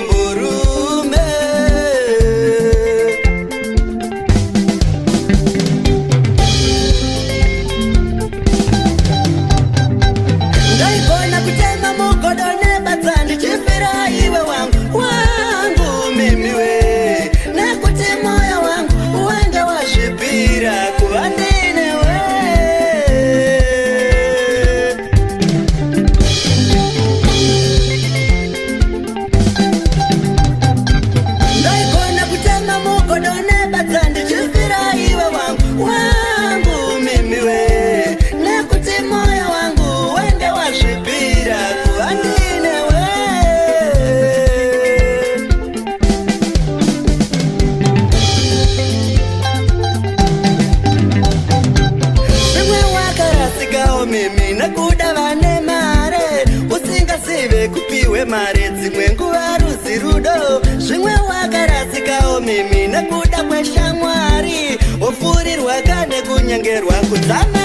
borume ndaikona kutema mukodone batsandi chifira iwe wangu mimi we nakuti moyo wangu uende washipira kuandine we ndaikona kutema mukodone batsandi chifira iwe wangu mimi we nakuti moyo wangu uende washipira kuandine we mimi nakuda vane mare usingasive kupiwe mare dzimwe nguva ruzi rudo zvimwe wakarasikawo mimi nakuda kweshamwari ofurirwa kane kunyengerwa kudzama